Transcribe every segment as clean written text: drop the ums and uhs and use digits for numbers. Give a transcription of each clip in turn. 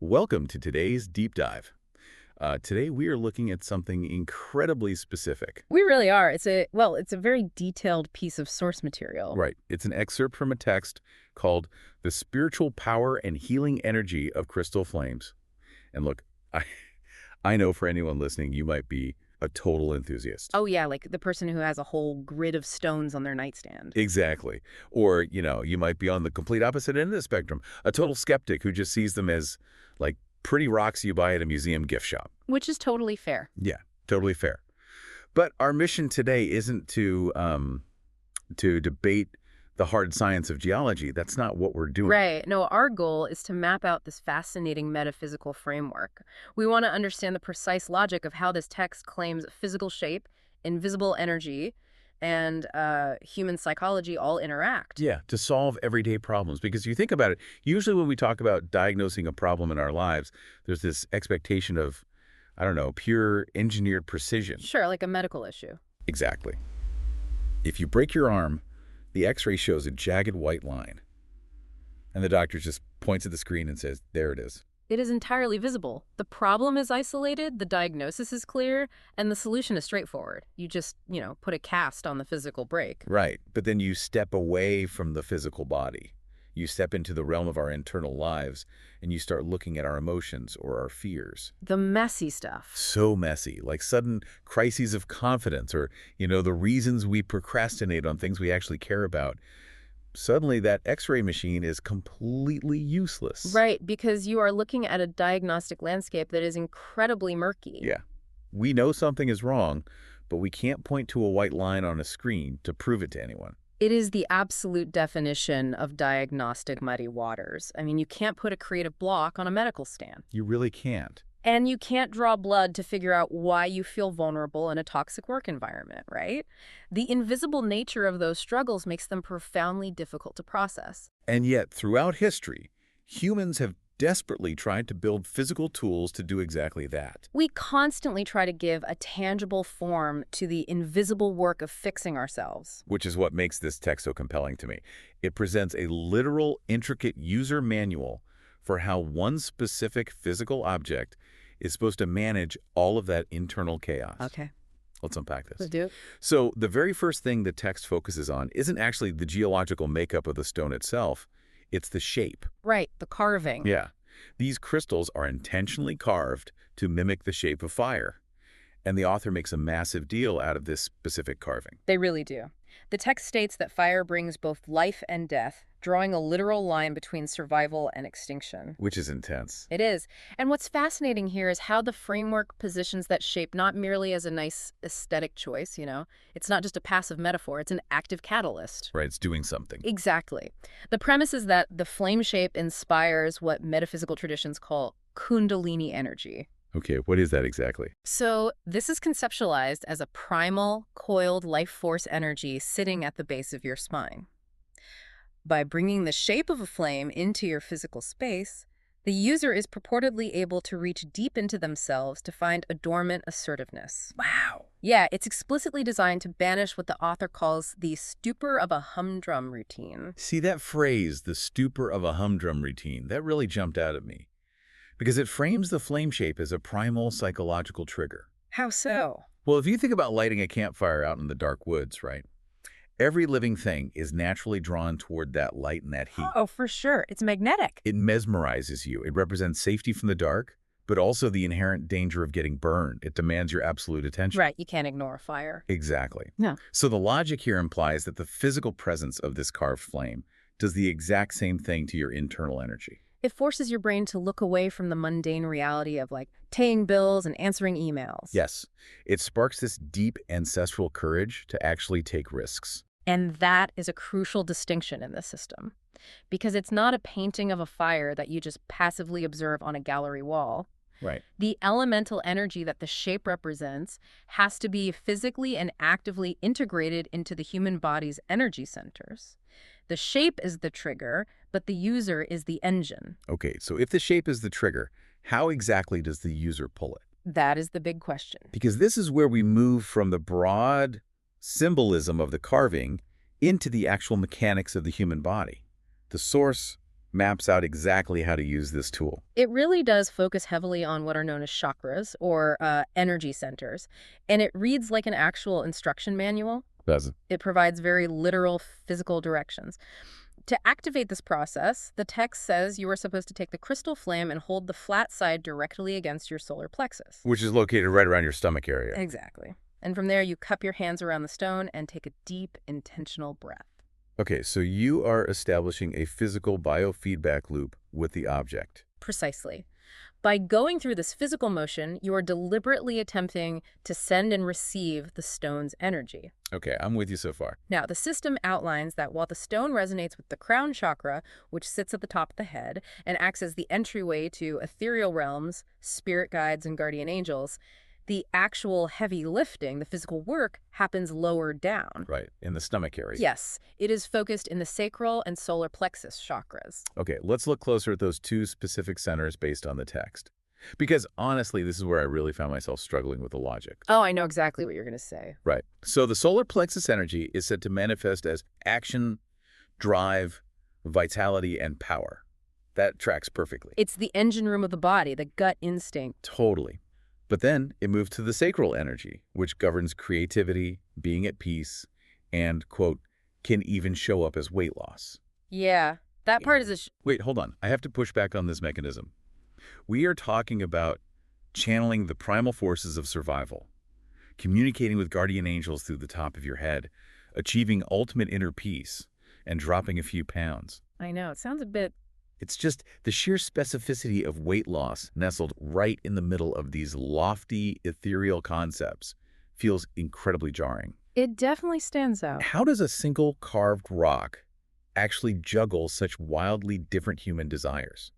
Welcome to today's deep dive. Today we are looking at something incredibly specific. We really are. It's a very detailed piece of source material. Right. It's an excerpt from a text called The Spiritual Power and Healing Energy of Crystal Flames. And look, I, I know for anyone listening, you might be a total enthusiast. Oh yeah, like the person who has a whole grid of stones on their nightstand. Exactly. Or, you might be on the complete opposite end of the spectrum, a total skeptic who just sees them as, like, pretty rocks you buy at a museum gift shop. Which is totally fair. Yeah, totally fair. But our mission today isn't to debate the hard science of geology. That's not what we're doing. Right. No, our goal is to map out this fascinating metaphysical framework. We want to understand the precise logic of how this text claims physical shape, invisible energy, and human psychology all interact. Yeah, to solve everyday problems. Because you think about it, usually when we talk about diagnosing a problem in our lives, there's this expectation of, I don't know, pure engineered precision. Sure, like a medical issue. Exactly. If you break your arm, the x-ray shows a jagged white line. And the doctor just points at the screen and says, there it is. It is entirely visible. The problem is isolated, the diagnosis is clear, and the solution is straightforward. You just, put a cast on the physical break. Right. But then you step away from the physical body. You step into the realm of our internal lives, and you start looking at our emotions or our fears. The messy stuff. So messy, like sudden crises of confidence or, the reasons we procrastinate on things we actually care about. Suddenly, that x-ray machine is completely useless. Right, because you are looking at a diagnostic landscape that is incredibly murky. Yeah. We know something is wrong, but we can't point to a white line on a screen to prove it to anyone. It is the absolute definition of diagnostic muddy waters. I mean, you can't put a creative block on a medical stand. You really can't. And you can't draw blood to figure out why you feel vulnerable in a toxic work environment, right? The invisible nature of those struggles makes them profoundly difficult to process. And yet, throughout history, humans have desperately tried to build physical tools to do exactly that. We constantly try to give a tangible form to the invisible work of fixing ourselves. Which is what makes this text so compelling to me. It presents a literal, intricate user manual for how one specific physical object is supposed to manage all of that internal chaos. Okay. Let's unpack this. Let's do it. So the very first thing the text focuses on isn't actually the geological makeup of the stone itself. It's the shape. Right, the carving. Yeah. These crystals are intentionally carved to mimic the shape of fire. And the author makes a massive deal out of this specific carving. They really do. The text states that fire brings both life and death, drawing a literal line between survival and extinction. Which is intense. It is. And what's fascinating here is how the framework positions that shape not merely as a nice aesthetic choice, It's not just a passive metaphor, it's an active catalyst. Right, it's doing something. Exactly. The premise is that the flame shape inspires what metaphysical traditions call kundalini energy. Okay, what is that exactly? So this is conceptualized as a primal, coiled life force energy sitting at the base of your spine. By bringing the shape of a flame into your physical space, the user is purportedly able to reach deep into themselves to find a dormant assertiveness. Wow. Yeah, it's explicitly designed to banish what the author calls the stupor of a humdrum routine. See, that phrase, the stupor of a humdrum routine, that really jumped out at me. Because it frames the flame shape as a primal psychological trigger. How so? Well, if you think about lighting a campfire out in the dark woods, right? Every living thing is naturally drawn toward that light and that heat. Oh, for sure. It's magnetic. It mesmerizes you. It represents safety from the dark, but also the inherent danger of getting burned. It demands your absolute attention. Right. You can't ignore a fire. Exactly. Yeah. So the logic here implies that the physical presence of this carved flame does the exact same thing to your internal energy. It forces your brain to look away from the mundane reality of paying bills and answering emails. Yes. It sparks this deep ancestral courage to actually take risks. And that is a crucial distinction in this system. Because it's not a painting of a fire that you just passively observe on a gallery wall. Right. The elemental energy that the shape represents has to be physically and actively integrated into the human body's energy centers. The shape is the trigger, but the user is the engine. Okay, so if the shape is the trigger, how exactly does the user pull it? That is the big question. Because this is where we move from the broad symbolism of the carving into the actual mechanics of the human body. The source, maps out exactly how to use this tool. It really does focus heavily on what are known as chakras, or energy centers, and it reads like an actual instruction manual. Does it? It provides very literal physical directions. To activate this process, the text says you are supposed to take the crystal flame and hold the flat side directly against your solar plexus. Which is located right around your stomach area. Exactly. And from there, you cup your hands around the stone and take a deep, intentional breath. Okay, so you are establishing a physical biofeedback loop with the object. Precisely. By going through this physical motion, you are deliberately attempting to send and receive the stone's energy. Okay, I'm with you so far. Now, the system outlines that while the stone resonates with the crown chakra, which sits at the top of the head and acts as the entryway to ethereal realms, spirit guides, and guardian angels, the actual heavy lifting, the physical work, happens lower down. Right, in the stomach area. Yes, it is focused in the sacral and solar plexus chakras. Okay, let's look closer at those two specific centers based on the text. Because honestly, this is where I really found myself struggling with the logic. Oh, I know exactly what you're going to say. Right. So the solar plexus energy is said to manifest as action, drive, vitality, and power. That tracks perfectly. It's the engine room of the body, the gut instinct. Totally. But then it moves to the sacral energy, which governs creativity, being at peace, and, quote, can even show up as weight loss. Yeah, that part is a... Wait, hold on. I have to push back on this mechanism. We are talking about channeling the primal forces of survival, communicating with guardian angels through the top of your head, achieving ultimate inner peace, and dropping a few pounds. I know, it sounds a bit... It's just the sheer specificity of weight loss nestled right in the middle of these lofty, ethereal concepts feels incredibly jarring. It definitely stands out. How does a single carved rock actually juggle such wildly different human desires?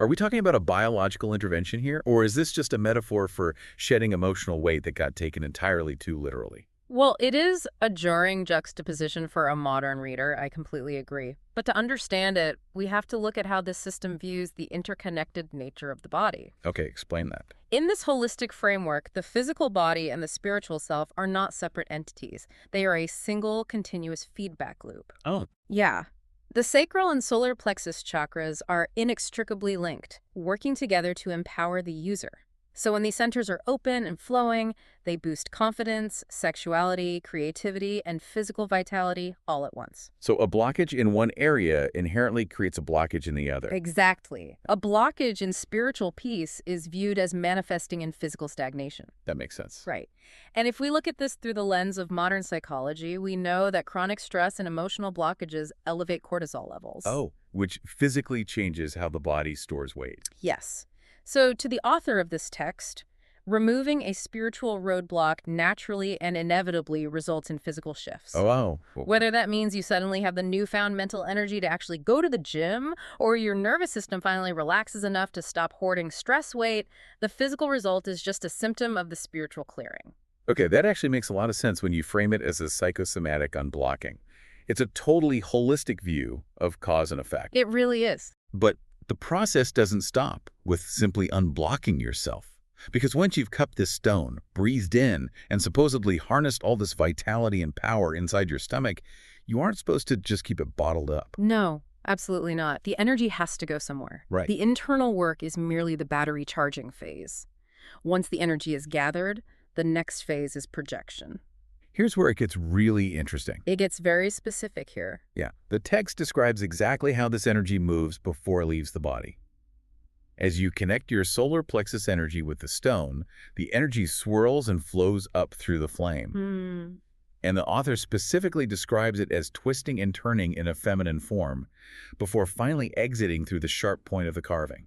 Are we talking about a biological intervention here, or is this just a metaphor for shedding emotional weight that got taken entirely too literally? Well, it is a jarring juxtaposition for a modern reader, I completely agree. But to understand it, we have to look at how this system views the interconnected nature of the body. Okay, explain that. In this holistic framework, the physical body and the spiritual self are not separate entities. They are a single, continuous feedback loop. Oh. Yeah. The sacral and solar plexus chakras are inextricably linked, working together to empower the user. So when these centers are open and flowing, they boost confidence, sexuality, creativity, and physical vitality all at once. So a blockage in one area inherently creates a blockage in the other. Exactly. A blockage in spiritual peace is viewed as manifesting in physical stagnation. That makes sense. Right. And if we look at this through the lens of modern psychology, we know that chronic stress and emotional blockages elevate cortisol levels. Oh, which physically changes how the body stores weight. Yes. So to the author of this text, removing a spiritual roadblock naturally and inevitably results in physical shifts. Oh, wow. Whether that means you suddenly have the newfound mental energy to actually go to the gym, or your nervous system finally relaxes enough to stop hoarding stress weight, the physical result is just a symptom of the spiritual clearing. Okay, that actually makes a lot of sense when you frame it as a psychosomatic unblocking. It's a totally holistic view of cause and effect. It really is. But the process doesn't stop with simply unblocking yourself. Because once you've cupped this stone, breathed in, and supposedly harnessed all this vitality and power inside your stomach, you aren't supposed to just keep it bottled up. No, absolutely not. The energy has to go somewhere. Right. The internal work is merely the battery charging phase. Once the energy is gathered, the next phase is projection. Here's where it gets really interesting. It gets very specific here. Yeah, the text describes exactly how this energy moves before it leaves the body. As you connect your solar plexus energy with the stone, the energy swirls and flows up through the flame. And the author specifically describes it as twisting and turning in a feminine form before finally exiting through the sharp point of the carving.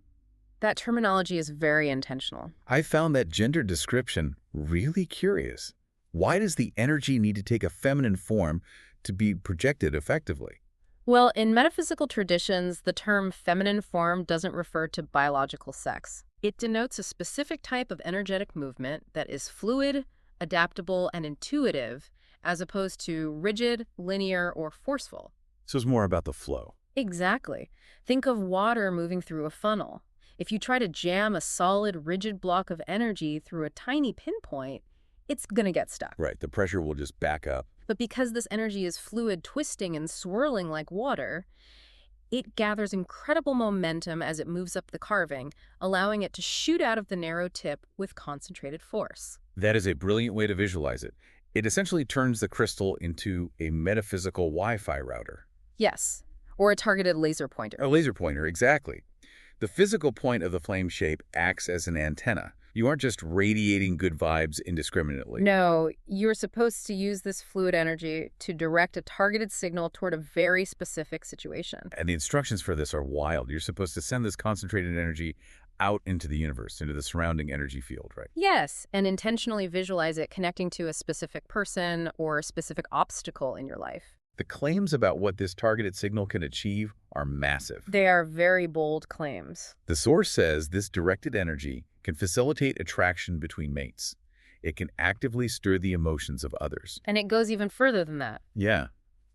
That terminology is very intentional. I found that gender description really curious. Why does the energy need to take a feminine form to be projected effectively? Well, in metaphysical traditions, the term feminine form doesn't refer to biological sex. It denotes a specific type of energetic movement that is fluid, adaptable, and intuitive, as opposed to rigid, linear, or forceful. So it's more about the flow. Exactly. Think of water moving through a funnel. If you try to jam a solid, rigid block of energy through a tiny pinpoint, it's going to get stuck. Right, the pressure will just back up. But because this energy is fluid, twisting, and swirling like water, it gathers incredible momentum as it moves up the carving, allowing it to shoot out of the narrow tip with concentrated force. That is a brilliant way to visualize it. It essentially turns the crystal into a metaphysical Wi-Fi router. Yes, or a targeted laser pointer. A laser pointer, exactly. The physical point of the flame shape acts as an antenna. You aren't just radiating good vibes indiscriminately. No, you're supposed to use this fluid energy to direct a targeted signal toward a very specific situation. And the instructions for this are wild. You're supposed to send this concentrated energy out into the universe, into the surrounding energy field, right? Yes, and intentionally visualize it connecting to a specific person or a specific obstacle in your life. The claims about what this targeted signal can achieve are massive. They are very bold claims. The source says this directed energy can facilitate attraction between mates. It can actively stir the emotions of others. And it goes even further than that. Yeah.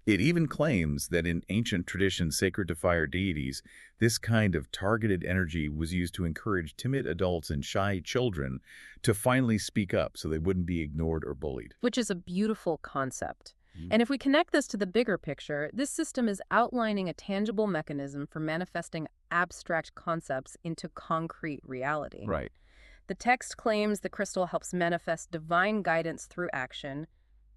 It even claims that in ancient traditions sacred to fire deities, this kind of targeted energy was used to encourage timid adults and shy children to finally speak up so they wouldn't be ignored or bullied. Which is a beautiful concept. And if we connect this to the bigger picture, this system is outlining a tangible mechanism for manifesting abstract concepts into concrete reality. Right. The text claims the crystal helps manifest divine guidance through action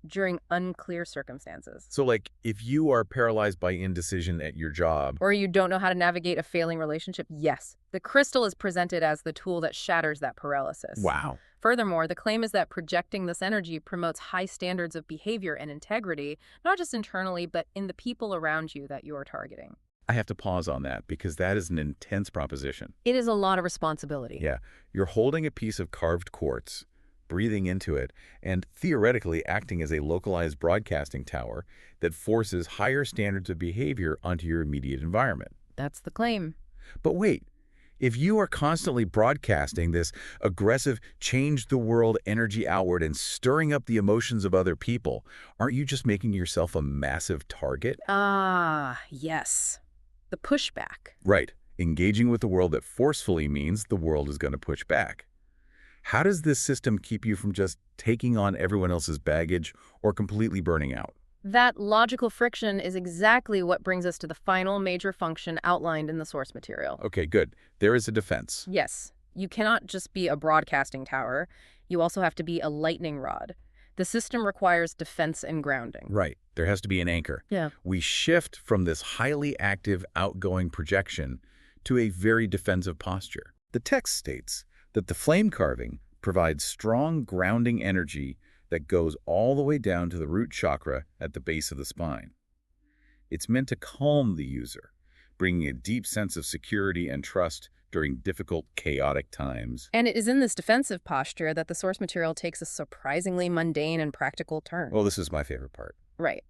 during unclear circumstances. So, like, if you are paralyzed by indecision at your job, Or you don't know how to navigate a failing relationship, yes, the crystal is presented as the tool that shatters that paralysis. wow. Furthermore, the claim is that projecting this energy promotes high standards of behavior and integrity, not just internally, but in the people around you that you're targeting. I have to pause on that because that is an intense proposition. It is a lot of responsibility. Yeah. You're holding a piece of carved quartz, breathing into it, and theoretically acting as a localized broadcasting tower that forces higher standards of behavior onto your immediate environment. That's the claim. But wait, if you are constantly broadcasting this aggressive, change-the-world energy outward and stirring up the emotions of other people, aren't you just making yourself a massive target? Ah, yes. The pushback. Right. Engaging with the world that forcefully means the world is going to push back. How does this system keep you from just taking on everyone else's baggage or completely burning out? That logical friction is exactly what brings us to the final major function outlined in the source material. Okay, good. There is a defense. Yes, you cannot just be a broadcasting tower. You also have to be a lightning rod. The system requires defense and grounding. Right. There has to be an anchor. Yeah. We shift from this highly active, outgoing projection to a very defensive posture. The text states that the flame carving provides strong grounding energy that goes all the way down to the root chakra at the base of the spine. It's meant to calm the user, bringing a deep sense of security and trust during difficult, chaotic times. And it is in this defensive posture that the source material takes a surprisingly mundane and practical turn. Well, this is my favorite part. Right.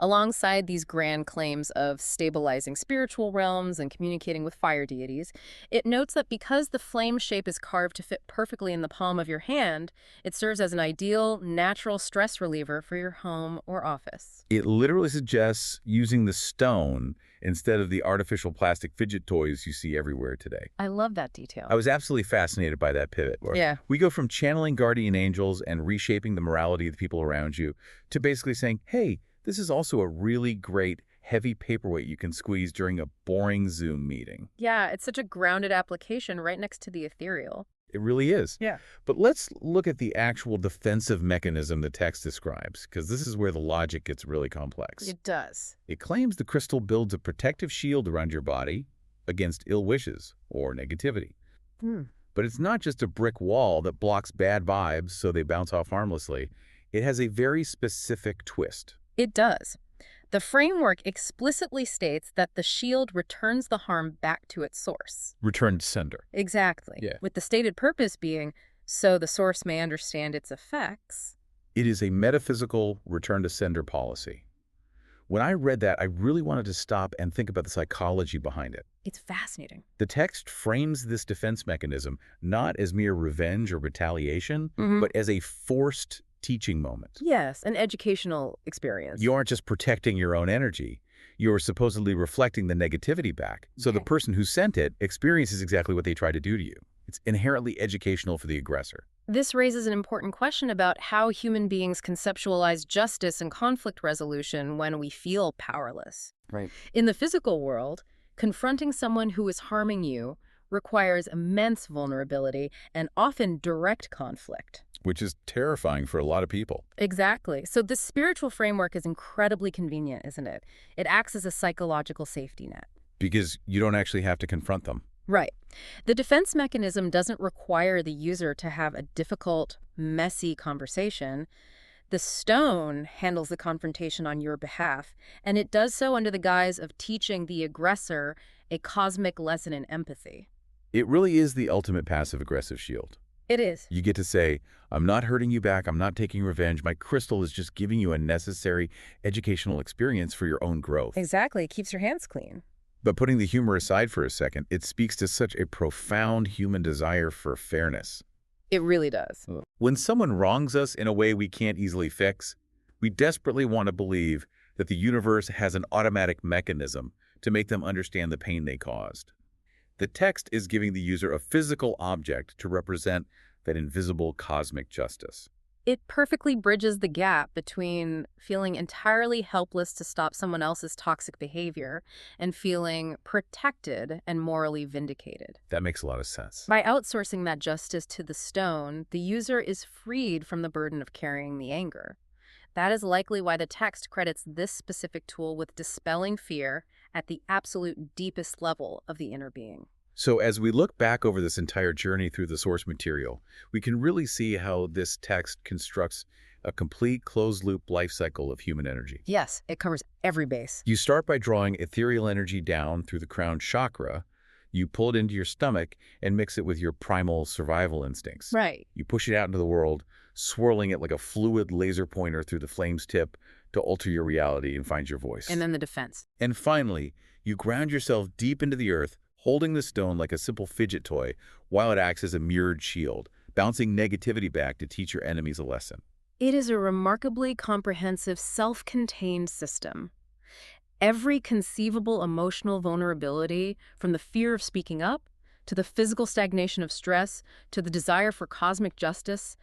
Alongside these grand claims of stabilizing spiritual realms and communicating with fire deities, it notes that because the flame shape is carved to fit perfectly in the palm of your hand, it serves as an ideal, natural stress reliever for your home or office. It literally suggests using the stone instead of the artificial plastic fidget toys you see everywhere today. I love that detail. I was absolutely fascinated by that pivot. Yeah. We go from channeling guardian angels and reshaping the morality of the people around you to basically saying, hey, this is also a really great, heavy paperweight you can squeeze during a boring Zoom meeting. Yeah, it's such a grounded application right next to the ethereal. It really is. Yeah. But let's look at the actual defensive mechanism the text describes, because this is where the logic gets really complex. It does. It claims the crystal builds a protective shield around your body against ill wishes or negativity. But it's not just a brick wall that blocks bad vibes so they bounce off harmlessly. It has a very specific twist. It does. The framework explicitly states that the shield returns the harm back to its source. Return to sender. Exactly. Yeah. With the stated purpose being so the source may understand its effects. It is a metaphysical return to sender policy. When I read that, I really wanted to stop and think about the psychology behind it. It's fascinating. The text frames this defense mechanism not as mere revenge or retaliation, but as a forced teaching moment. Yes, an educational experience. You aren't just protecting your own energy. You're supposedly reflecting the negativity back. So the person who sent it experiences exactly what they tried to do to you. It's inherently educational for the aggressor. This raises an important question about how human beings conceptualize justice and conflict resolution when we feel powerless. Right. In the physical world, Confronting someone who is harming you requires immense vulnerability and often direct conflict. Which is terrifying for a lot of people. Exactly. So this spiritual framework is incredibly convenient, isn't it? It acts as a psychological safety net. Because you don't actually have to confront them. Right. The defense mechanism doesn't require the user to have a difficult, messy conversation. The stone handles the confrontation on your behalf, and it does so under the guise of teaching the aggressor a cosmic lesson in empathy. It really is the ultimate passive-aggressive shield. It is. You get to say, I'm not hurting you back, I'm not taking revenge, my crystal is just giving you a necessary educational experience for your own growth. Exactly. It keeps your hands clean. But putting the humor aside for a second, it speaks to such a profound human desire for fairness. It really does. When someone wrongs us in a way we can't easily fix, we desperately want to believe that the universe has an automatic mechanism to make them understand the pain they caused. The text is giving the user a physical object to represent that invisible cosmic justice. It perfectly bridges the gap between feeling entirely helpless to stop someone else's toxic behavior and feeling protected and morally vindicated. That makes a lot of sense. By outsourcing that justice to the stone, the user is freed from the burden of carrying the anger. That is likely why the text credits this specific tool with dispelling fear at the absolute deepest level of the inner being. So as we look back over this entire journey through the source material, we can really see how this text constructs a complete closed-loop life cycle of human energy. Yes, it covers every base. You start by drawing ethereal energy down through the crown chakra. You pull it into your stomach and mix it with your primal survival instincts. Right. You push it out into the world, swirling it like a fluid laser pointer through the flame's tip to alter your reality and find your voice. And then the defense. And finally, you ground yourself deep into the earth, holding the stone like a simple fidget toy while it acts as a mirrored shield, bouncing negativity back to teach your enemies a lesson. It is a remarkably comprehensive, self-contained system. Every conceivable emotional vulnerability, from the fear of speaking up, to the physical stagnation of stress, to the desire for cosmic justice,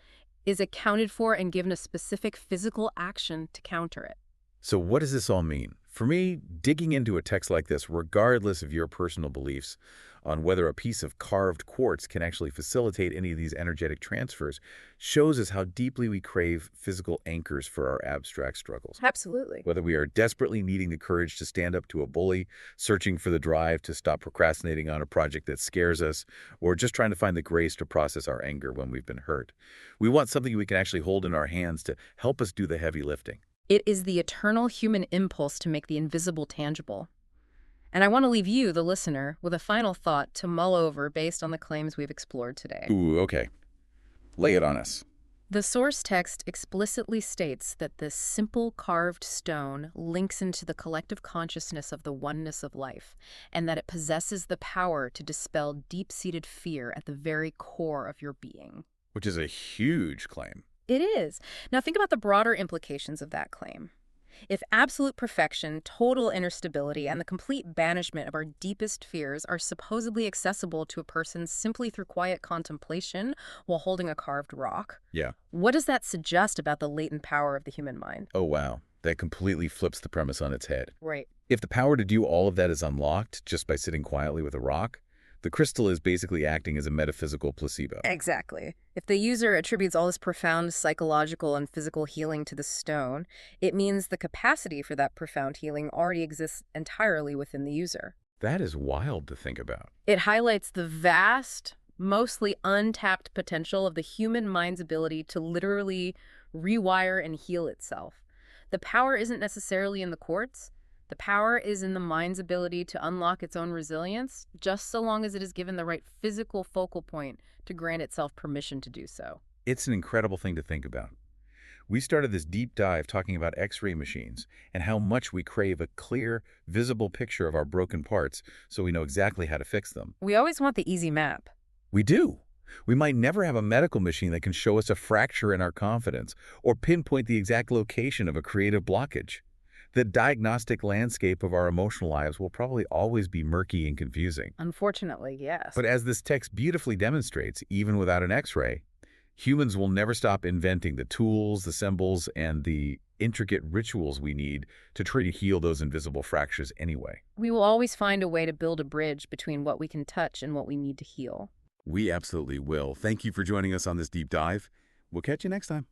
is accounted for and given a specific physical action to counter it. So what does this all mean? For me, digging into a text like this, regardless of your personal beliefs on whether a piece of carved quartz can actually facilitate any of these energetic transfers, shows us how deeply we crave physical anchors for our abstract struggles. Absolutely. Whether we are desperately needing the courage to stand up to a bully, searching for the drive to stop procrastinating on a project that scares us, or just trying to find the grace to process our anger when we've been hurt, we want something we can actually hold in our hands to help us do the heavy lifting. It is the eternal human impulse to make the invisible tangible. And I want to leave you, the listener, with a final thought to mull over based on the claims we've explored today. Ooh, okay. Lay it on us. The source text explicitly states that this simple carved stone links into the collective consciousness of the oneness of life, and that it possesses the power to dispel deep-seated fear at the very core of your being. Which is a huge claim. It is. Now think about the broader implications of that claim. If absolute perfection, total inner stability, and the complete banishment of our deepest fears are supposedly accessible to a person simply through quiet contemplation while holding a carved rock, Yeah. what does that suggest about the latent power of the human mind? Oh, wow. That completely flips the premise on its head. Right. If the power to do all of that is unlocked just by sitting quietly with a rock, the crystal is basically acting as a metaphysical placebo. Exactly. If the user attributes all this profound psychological and physical healing to the stone, it means the capacity for that profound healing already exists entirely within the user. That is wild to think about. It highlights the vast, mostly untapped potential of the human mind's ability to literally rewire and heal itself. The power isn't necessarily in the quartz. The power is in the mind's ability to unlock its own resilience, just so long as it is given the right physical focal point to grant itself permission to do so. It's an incredible thing to think about. We started this deep dive talking about X-ray machines and how much we crave a clear, visible picture of our broken parts so we know exactly how to fix them. We always want the easy map. We do. We might never have a medical machine that can show us a fracture in our confidence or pinpoint the exact location of a creative blockage. The diagnostic landscape of our emotional lives will probably always be murky and confusing. Unfortunately, yes. But as this text beautifully demonstrates, even without an X-ray, humans will never stop inventing the tools, the symbols, and the intricate rituals we need to try to heal those invisible fractures anyway. We will always find a way to build a bridge between what we can touch and what we need to heal. We absolutely will. Thank you for joining us on this deep dive. We'll catch you next time.